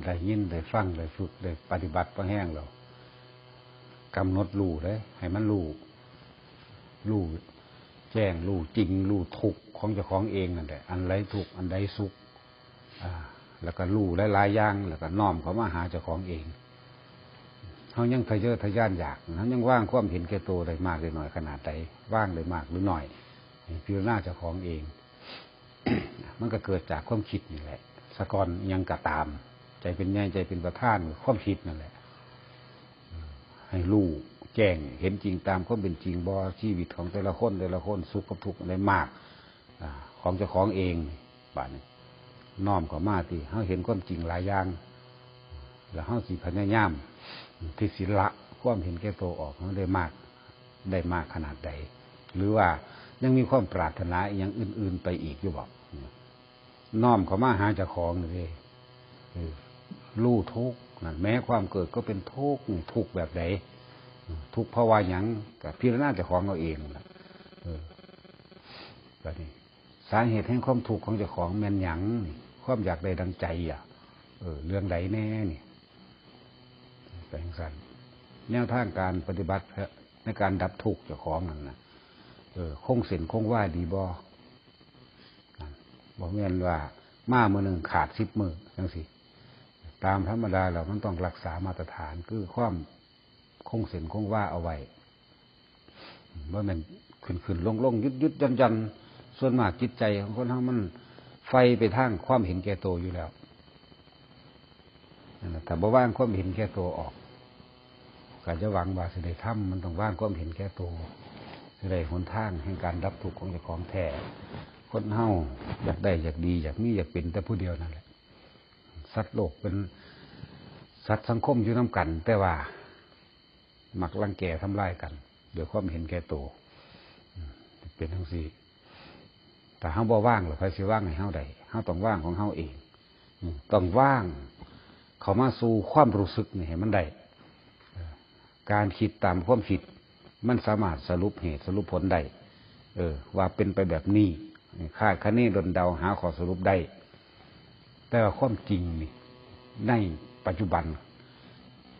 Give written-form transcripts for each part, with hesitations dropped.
ได้ยินได้ฟังได้ฝึกได้ปฏิบัติพอแห้งเรากำหนดรู้เลยให้มันรู้แจ้งรู้จริงรู้ทุกข์ของเจ้าของเองนั่นแหละอันไรทุกข์อันใดสุขแล้วก็รู้หลายๆอย่างแล้วก็น้อมเข้ามาหาเจ้าของเองเขายังทะเยอทะยานอยากเขายังว่างความเห็นแก่ตัวได้มากได้น้อยขนาดใดว่างได้มากหรือน้อยพิจารณาเจ้าของเอง มันก็เกิดจากความคิดนี่แหละสะกอนยังกระตามใจเป็นใหญ่ใจเป็นประธานความคิดนั่นแหละให้รู้แจ้งเห็นจริงตามความเป็นจริงบ่ชีวิตของแต่ละคนสุขกับทุกข์อะไรมากของเจ้าของเองบ้านนี้น้อมเข้ามาที่เขาเห็นความจริงหลายอย่างแล้วเขาสิพยายามที่ศิละความเห็นแก่ตัวออกเขาได้มากขนาดใดหรือว่ายังมีความปรารถนาอย่างอื่นๆไปอีกอยู่บอกน้อมเข้ามาหาเจ้าของเลยรู้ทุกข์นั่นแม้ความเกิดก็เป็นทุกข์ทุกข์แบบไหนทุกข์เพราะว่าหยังกับพิจารณาเจ้าของเราเองล่ะแบบนี้สาเหตุแห่งความทุกข์ของเจ้าของแม่นหยังความอยากได้ดังใจเรื่องใดแน่นี่แปลงสันแนวทางการปฏิบัติในการดับทุกข์เจ้าของนั่นนะคงเส้นคงว่าดีบ่แม่นว่ามามือหนึ่งขาด10 มือจังสิตามธรรมดาเรามันต้องรักษามาตรฐานคือความคงเส้นคงว่าเอาไว้ว่ามันขึ้นลงยุดยันส่วนมากจิตใจของคนเรามันไฟไปทางความเห็นแก่ตัวอยู่แล้วแต่บ่ว่างความเห็นแก่ตัวออกการจะหวังว่าสิได้ทำมันต้องว่างความเห็นแก่ตัวสิได้หนทางแห่งการรับทุกข์ของเจ้าของแท้คนเฮาอยากได้อยากดีอยากมีอยากเป็นแต่ผู้เดียวนั่นแหละสัตว์โลกเป็นสัตว์สังคมอยู่น้ำกันแต่ว่ามักรังแกทำลายกันโดยความเห็นแก่ตัวเป็นทั้งสี่แต่เฮาบ่ว่างหรอกใครสิว่างให้เฮาได้เฮาต้องว่างของเฮาเองต้องว่างเขามาสู่ความรู้สึกนี่ให้มันได้การคิดตามความคิดมันสามารถสรุปเหตุสรุปผลได้ว่าเป็นไปแบบนี้คาดคะเนดนเดาหาข้อสรุปได้แต่ว่าความจริงนี่ในปัจจุบัน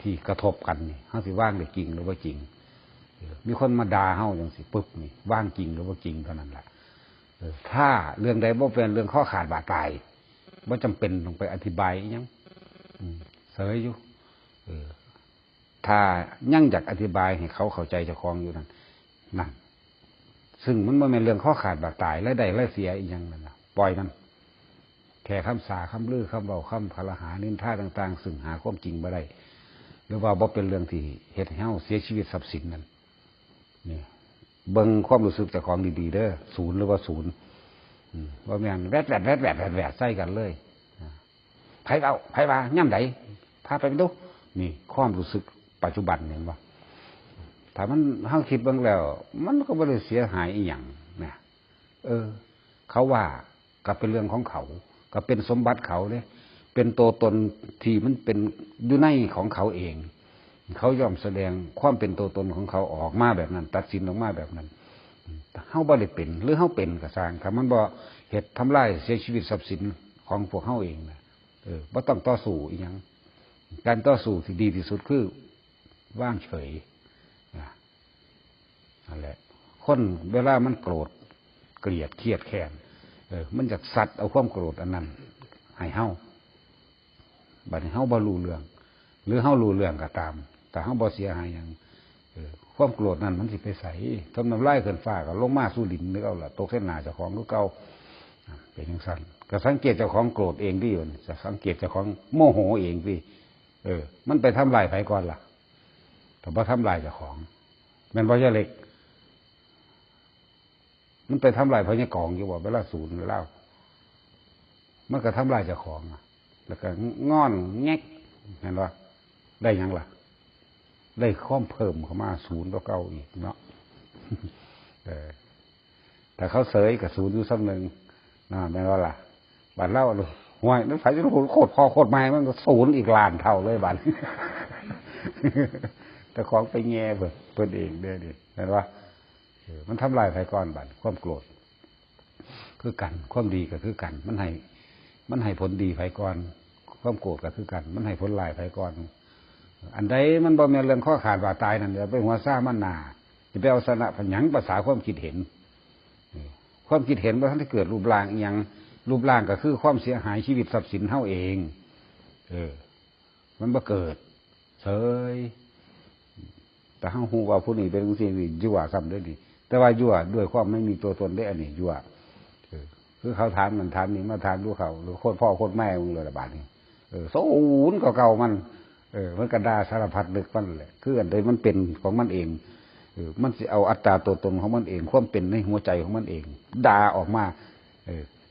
ที่กระทบกันนี่เฮาสิว่างได้จริงหรือว่าจริงมีคนมาด่าเฮาจังสิปึ๊บนี่ว่างจริงหรือว่าจริงเท่านั้นแหละถ้าเรื่องใดบ่เป็นเรื่องข้อขาดบาดตายบ่จำเป็นต้องไปอธิบายอีหยังเสยอยู่ถ้ายังอยากอธิบายให้เขาเข้าใจเจ้าของอยู่นั่นซึ่งมันบ่แม่นเรื่องข้อขาดบาดตายและได้และเสียอีหยังนั่นน่ะปล่อยมันแค่คำสาคำลือคำเว้าคำพลหานินทาต่างๆซึ่งหาความจริงบ่ได้หรือว่าบ่เป็นเรื่องที่เฮ็ดให้เฮาเสียชีวิตทรัพย์สินนั่นนี่เบิ่งความรู้สึกเจ้าของดีๆเด้อศูนย์หรือว่าศูนย์ว่าแม่นแวดใส่กันเลยไผว่าย่ำใดพาไปดูนี่ความรู้สึกปัจจุบันเห็นบ่ถ้ามันเฮาคิดเบิ่งแล้วมันก็บ่ได้เสียหายอีหยังนะเขาว่าก็เป็นเรื่องของเขาก็เป็นสมบัติเขาเด้เป็นตัวตนที่มันเป็นอยู่ในของเขาเองเขายอมแสดงความเป็นตัวตนของเขาออกมาแบบนั้นตัดสินออกมาแบบนั้นเฮาบ่ได้เป็นหรือเฮาเป็นก็สร้างถ้ามันบ่เฮ็ดทำลายเสียชีวิตทรัพย์สินของพวกเฮาเองนะบ่ต้องต่อสู้อีหยังการต่อสู้ที่ดีที่สุดคือว่างเฉยนั่นแหละคนเวลามันโกรธเกลียดเครียดแค้นมันจะสัตว์เอาความโกรธอันนั้นให้เฮาบัดนี้เฮาบ่รู้เรื่องหรือเฮารู้เรื่องก็ตามแต่เฮาบ่เสียหายหยังความโกรธนั้นมันสิไปไสทำน้ำลายขึ้นฟ้าก็ลงมาสู่ดินนึกเอาล่ะตกเส้นหน้าเจ้าของคือเก่าเป็นจังซั่นก็สังเกตเจ้าของโกรธเองดิอยู่จะสังเกตเจ้าของโมโหเองสิมันไปทำลายไผก่อนล่ะถ้าบ่ทำลายเจ้าของแม่นบ่ใช่เล็กมันไปทำลายพญากองอยู่บ่เวลาศูนย์เล่ามันก็ทำลายเจ้าของแล้วก็งอนแงกเห็นว่าได้ยังล่ะได้ข้อมเพิ่มเข้ามาศูนย์ก็เก่าอีกเนาะแต่เขาเสยกับศูนย์อยู่สักหนึ่งแม่นว่าล่ะบัดเล่าเลยห่วยนั่นไฟจะโคตรพอโคตรไม้มันก็ศูนย์อีกล้านเท่าเลยบัดแต่ของไปแง่เพิ่นเองเด้อดิเห็นว่ามันทำลายไฟก้อนบัดความโกรธคือกันความดีก็คือกันมันให้ผลดีไฟก้อน ความโกรธก็คือกันมันให้ผลลายไปก่อนอันใดมันบ่แม่นเรื่องข้อขาดบาดตายนั่นเดี๋ยวไปหัวซ่ามันหนาจะไปเอาสนะผันหยังภาษาความคิดเห็นความคิดเห็นว่าท่านที่เกิดรูปร่างอีหยังรูปร่างก็คือความเสียหายชีวิตทรัพย์สินเฮาเองมันบ่เกิดเฉยแต่เฮาฮู้ว่าผู้นี้เป็นจังซี่ยั่วซ้ำด้วยดิแต่ว่ายั่วด้วยความไม่มีตัวตนได้อันนี้ยั่วคือเขาถามมันถามนี่มาถามดูเขาหรือโคตรพ่อโคตรแม่มึงเลยละบาดนี้ศูนย์เก่ามันมันกระดาสารพัดลึกมันแหละคืออันใดมันเป็นของมันเองมันสิเอาอัตราตัวตนของมันเองความเป็นในหัวใจของมันเองด่าออกมา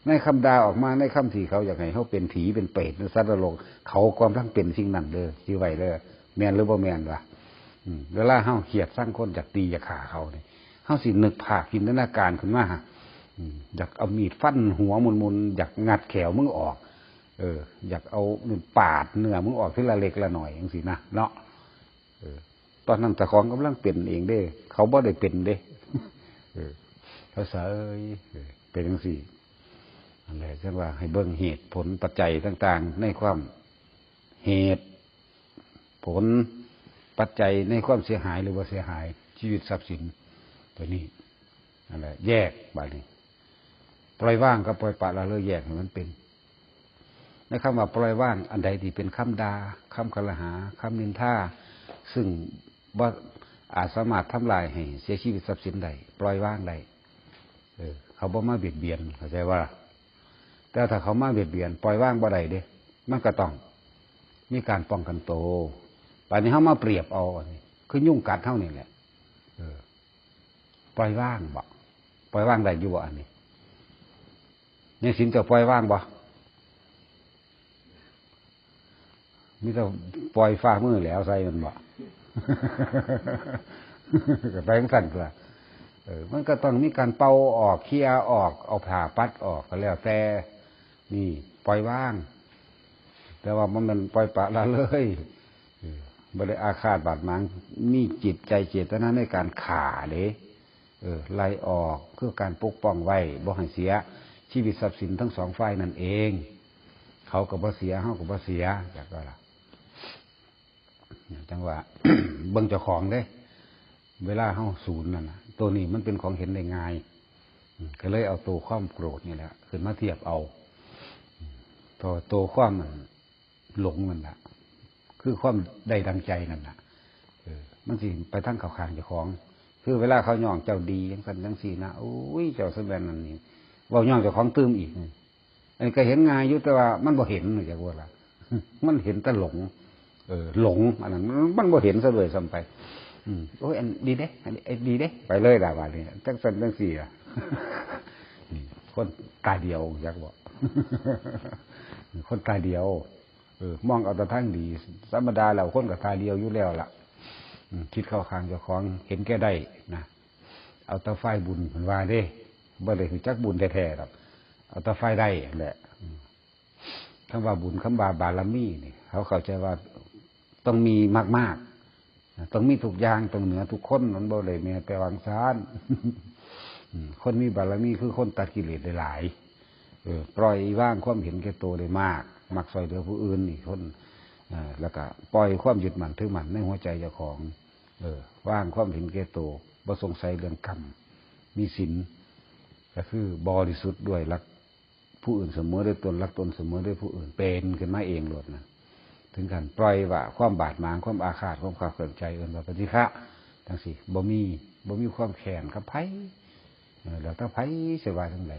ในคำด่าออกมาในคำที่เขาอยากให้เขาเป็นผีเป็นเปรตเป็นสัตว์นรกเขาความทั้งเป็นสิ่งนั้นเลยที่ไว้เลยแมนหรือบ่แมนวะเวลาเฮาเขียดสร้างคนจากตีจากขาเขาเนี่ยเฮาสินึกภาพจินตนาการขึ้นมาอยากเอามีดฟันหัวมุนๆอยากงัดแขวมึงออกอยากเอาปาดเนื้อมึงออกทีละเล็กละหน่อยอย่างสินะเนาะตอนนั้นตะของกำลังเป็นเองเด้เขาบ่ได้เป็นเด้เขาเสยเป็นอย่างสิอะไรเช่นว่าให้เบิ่งเหตุผลปัจจัยต่างๆในความเหตุผลปัจจัยในความเสียหายหรือว่าเสียหายชีวิตทรัพย์สินตัวนี้อะไรแยกบาดนี้ปล่อยว่างกับปล่อยปละละเลยแยกมันเป็นในคำว่าปล่อยว่างอันใดที่เป็นคำด่าคำกล่าวหาคำนินทาซึ่งบ่อาจสามารถทำลายให้เสียชีวิตทรัพย์สินใดปล่อยว่างใดเขาบ่มาเบียดเบียนเข้าใจว่าแต่ถ้าเขามาเบียดเบียนปล่อยว่างบ่ได้เด้มันก็ต้องมีการป้องกันตัวป่านนี้เขามาเปรียบเอาคือยุ่งกัดเท่านี้แหละปล่อยว่างบ่ปล่อยว่างได้อยู่บ่อันนี้เนี่ยสินจะปล่อยว่างบ่มิจะปล่อยฟ้ามือแล้วใส่มันบ่ก็ไปทั้งสั่นเถอะมันก็ต้องมีการเป่าออกเคลียออกเอาผ่าปัดออกก็แล้วแต่นี่ปล่อยว่างแต่ว่ามันปล่อยปะละเลยบ่ได้อาฆาตบาดหมางมีจิตใจเจตนาในการฆ่าเด้ไล่ออกเพื่อการปกป้องไว้บ่ให้เสียชีวิตทรัพย์สินทั้งสองฝ่ายนั่นเองเขาก็บ่เสียเฮาก็บ่เสียจักว่าล่ะจังว่า เบิ่งเจ้าของเด้เวลาเฮาศูนย์นั่นน่ะตัวนี้มันเป็นของเห็นได้ง่ายก็เลยเอาตัวความโกรธนี่แหละขึ้นมาเทียบเอาตัวความมันหลงมันล่ะคือความได้ดังใจนั่นน่ะมันสิไปทั้งเข้าข้างเจ้าของคือเวลาเขาย่องเจ้าดีจังซั่นจังซี่นะโอ้ยเจ้าสมบัตินั่นนี่เว้าย่องเจ้าของตื้มอีกอันนี้ก็เห็นง่ายอยู่แต่ว่ามันบ่เห็นจักว่าล่ะมันเห็นแต่หลงหลงอันนั้นมันบ่เห็นซะเลยซ้ำไปโอ้ยอันดีเด้อันดีเด้ไปเลยล่ะว่านี่จังซั่นจังซี่อ่ะคนตาเดียวอยากบอกคนตาเดียวมองเอาแต่ทางดีธรรมดาแล้วคนกับตาเดียวอยู่แล้วล่ะคิดเข้าข้างเจ้าของเห็นแก่ได้นะเอาแต่ไฟบุญมันว่าเด้บ่ได้คือจักบุญแท้ๆหรอกเอาแต่ไฟได้แหละคำว่าบุญคำว่าบารมีนี่เขาเข้าใจว่าต้องมีมากๆต้องมีทุกอย่างต้องเหนือทุกคนมันบ่ได้แม้แต่วางซ่านคนมีบารมีคือคนตัดกิเลสได้หลายปล่อยว่างความเห็นแก่ตัวได้มากมักซอยเหลือผู้อื่นนี่คนแล้วก็ปล่อยความยึดมั่นถือมั่นในหัวใจเจ้าของว่างความเห็นแก่ตัวบ่สงสัยเรื่องกรรมมีศีลก็คือบริสุทธิ์ด้วยรักผู้อื่นเสมอด้วยตนรักตนเสมอด้วยผู้อื่นเป็นขึ้นมาเองหลดนะถึงกันปล่อยว่าความบาดหมางความอาฆาตความขัดเคืองใจเอื่นว่าปฏิฆะทั้งสี่บ่มีความแข็งกับไผ่แล้วถ้าไผ่เสียว่าทั้งไหล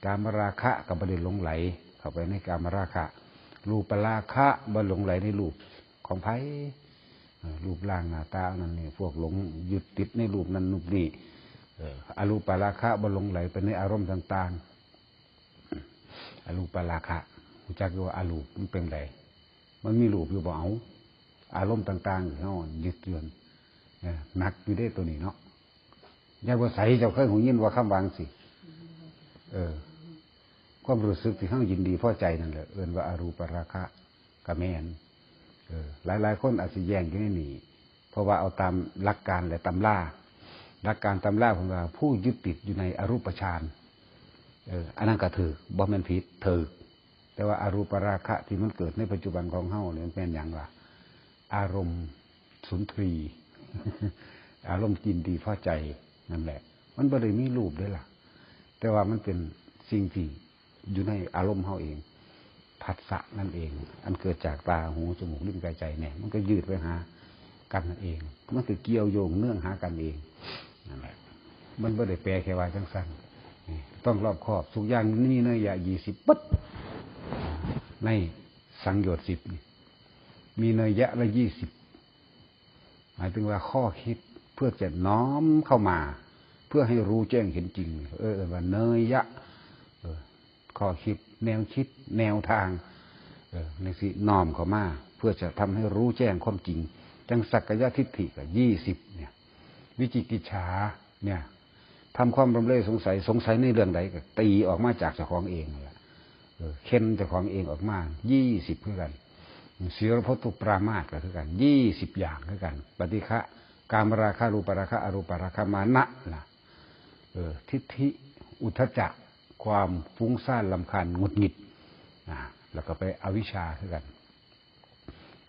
กามราคะกับประเด็นหลงไหลเข้าไปในกามราคะรูปราคะบ่หลงไหลในรูปของไผ่รูปร่างหน้าตานั่นนี่พวกหลงยึดติดในรูปนั้นรูปนี้อรูปราคะบ่หลงไหลไปในอารมณ์ต่างๆอรูปราคะรู้จักว่าอารูปมันเป็นไรมันมีรูปอยู่บ่เอาอารมณ์ต่างๆเนาะยึดเยือนหนักอยู่ได้ตัวนี้เนาะยายบ่ใสเจ้าเคยหูยินว่าคำวางสิความรู้สึกที่เฮายินดีพอใจนั่นแหละเอิ้นว่าอรูปราคะกะแม่นหลายๆคนอาจสิแย้งอยู่ในนี้เพราะว่าเอาตามหลักการและตำราหลักการตำราของเราผู้ยึดติดอยู่ในอรูปฌานอันนั้นก็ถือบ่แม่นผิดถือ แต่ว่าอารูปราคะที่มันเกิดในปัจจุบันของเฮาเนี่ยมันเป็นอย่างว่าอารมณ์สุนทรีย์ อารมณ์ยินดีพอใจนั่นแหละมันบ่ได้มีรูปด้วยล่ะแต่ว่ามันเป็นสิ่งที่อยู่ในอารมณ์เฮาเองผัสสะนั่นเองอันเกิดจากตาหูจมูกลิ้นกายใจเนี่ยมันก็ยืดไปหากันนั่นเองมันคือเกี่ยวโยงเนื่องหากันเองนั่นแหละมันบ่ได้แปลแค่ว่าจังซั่นต้องรอบคอบทุกอย่างนี่เนยอย่า20ปึ๊ดในสังโยชน์10นี่มีเนยยะละ20หมายถึงว่าข้อคิดเพื่อจะน้อมเข้ามาเพื่อให้รู้แจ้งเห็นจริงว่าเนยยะข้อคิดแนวคิดแนวทางในสิน้อมเข้ามาเพื่อจะทำให้รู้แจ้งความจริงจังสักกายทิฏฐิกับ20เนี่ยวิจิกิจฉาเนี่ยทำความรำเร่สงสัยในเรื่องใดก็ตีออกมาจากเจ้าของเองแหละเค้นเจ้าของเองออกมา20คือกันศีลพจตุปรามาสก็คือกัน20อย่างคือกันปฏิฆะกามราคะรูปราคะอรูปราคะมานะนะทิฏฐิอุทธัจจะความฟุ้งซ่านรำคาญหงุดหงิดแล้วก็ไปอวิชชาคือกัน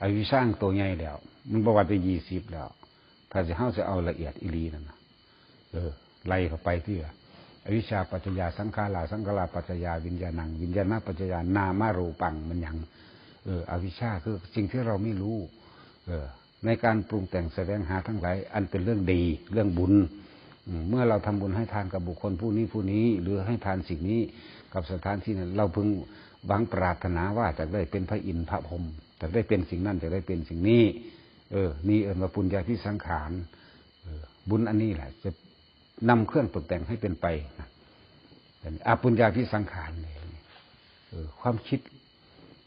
อวิชชาตัวใหญ่แล้วมันประวัติ20แล้วถ้าจะเฮาจะเอาละเอียดอีหลีนั่นนะไล่เข้าไปที่อวิชชาปัจจยาสังขาราสังขาราปัจจยาวิญญาณังวิญญาณปัจจยานามารูปังมันยังอวิชชาคือสิ่งที่เราไม่รู้ในการปรุงแต่งแสวงหาทั้งหลายอันเป็นเรื่องดีเรื่องบุญเมื่อเราทำบุญให้ทานกับบุคคลผู้นี้หรือให้ทานสิ่งนี้กับสถานที่นั้นเราพึงหวังปรารถนาว่าจะได้เป็นพระอินทร์พระพรหมจะได้เป็นสิ่งนั้นจะได้เป็นสิ่งนี้นี่ว่าปุญญาภิสังขารบุญอันนี้แหละจะนำเครื่องตกแต่งให้เป็นไปอปุญญาภิสังขารความคิด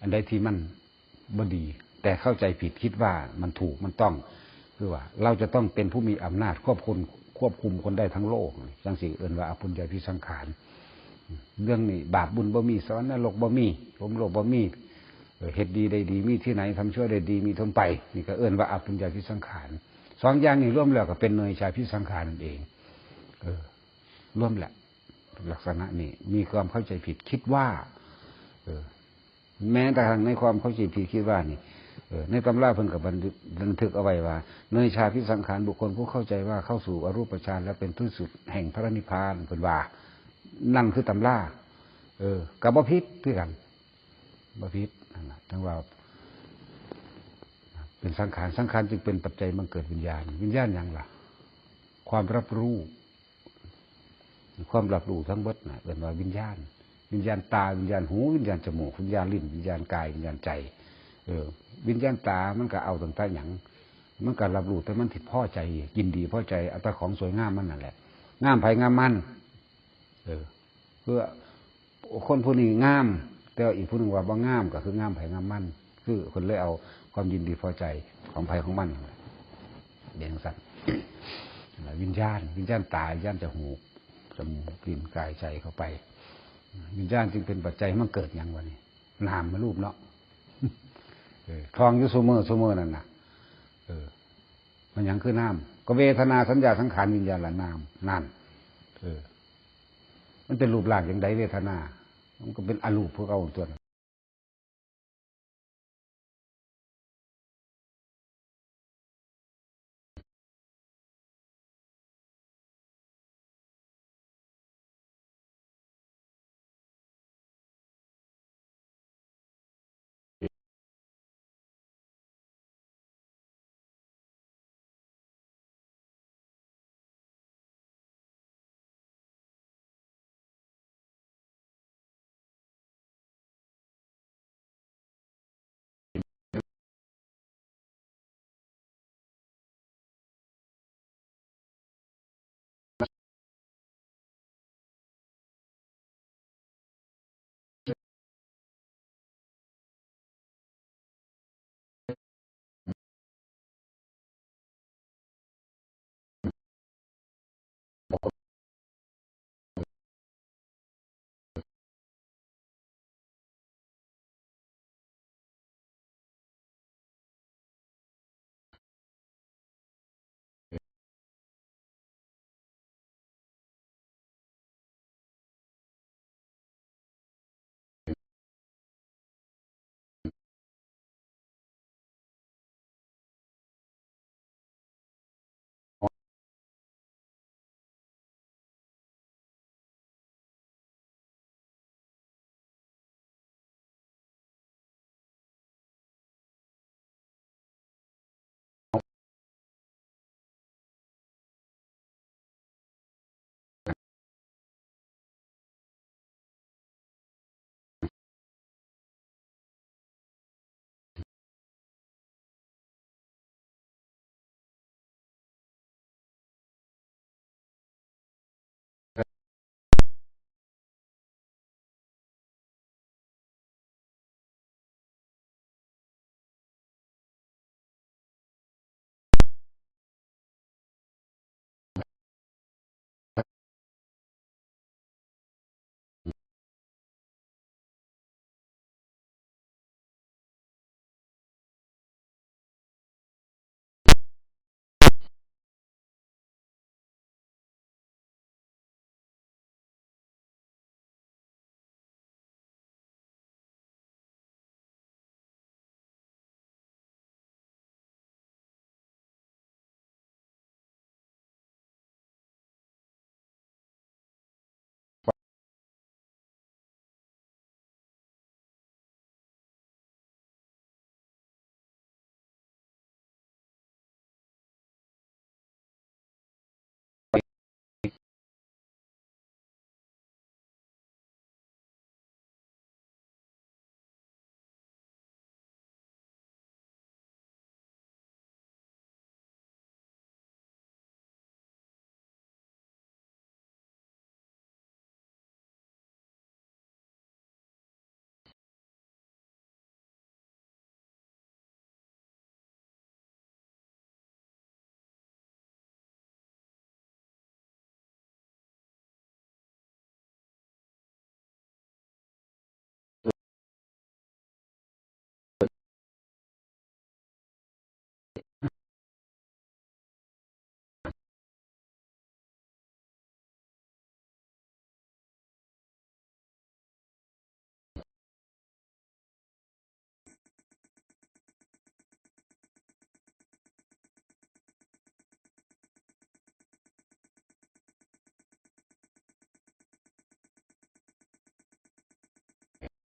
อันใดที่มันบดีแต่เข้าใจผิดคิดว่ามันถูกมันต้องคือว่าเราจะต้องเป็นผู้มีอำนาจควบคุมคนได้ทั้งโลกจังสิเอิ้นว่าอปุญญาภิสังขารเรื่องนี้บาปบุญบ่มีสวรรค์นรกบ่มีพรหมโลกบ่มีเฮ็ดดีได้ดีมีที่ไหนทำชั่วได้ดีมีทนไปนี่ก็เอิ้นว่าอปุญญาภิสังขารสองอย่างนี้ร่วมแล้วก็เป็นเนยชาภิสังขารนั่นเองร่วมแหละลักษณะนี้มีความเข้าใจผิดคิดว่าแม้แต่ทางในความเข้าใจผิดคิดว่านี่ในตำราเพิ่นกับบันทึกเอาไว้ว่าเนยชาภิสังขารบุคคลผู้เข้าใจว่าเข้าสู่อรูปฌานแล้วเป็นที่สุดแห่งพระนิพพานเพิ่นว่านั่นคือตำรากับบ่ผิดคือกันบ่ผิดนั่นล่ะทั้งว่าเป็นสังขารจึงเป็นปัจจัยบังเกิดวิญญาณหยังล่ะความรับรู้ทั้งหมดน่ะเรียกว่าวิญญาณตาวิญญาณหูวิญญาณจมูกวิญญาณลิ้นวิญญาณกายวิญญาณใจวิญญาณตามันก็เอาตั้งแต่หยังมันก็รับรู้แต่มันผิดพ่อใจยินดีพ่อใจอัตของสวยงามมันนั่นแหละงามไผงามมันเพื่อคนผู้นี้งามแต่อีกผู้หนึ่งว่าบ่งามก็คืองามไผงามมันคือคนเลยเอาความยินดีพอใจของไผของมันเด่นสัตว์วิญญาณตาวิญญาณจมูกลิ้นกายใจเข้าไปวิญญาณจึงเป็นปัจจัยมันเกิดอย่างวันนี้นามมารูปเนาะคลองอยู่เสมอนั่นน่ะมันยังคือน้ำก็เวทนาสัญญาสังขารวิญญาณละนามนั่นมันเป็นรูปร่างอย่างใดเวทนามันก็เป็นอรูปพวกเอาตัว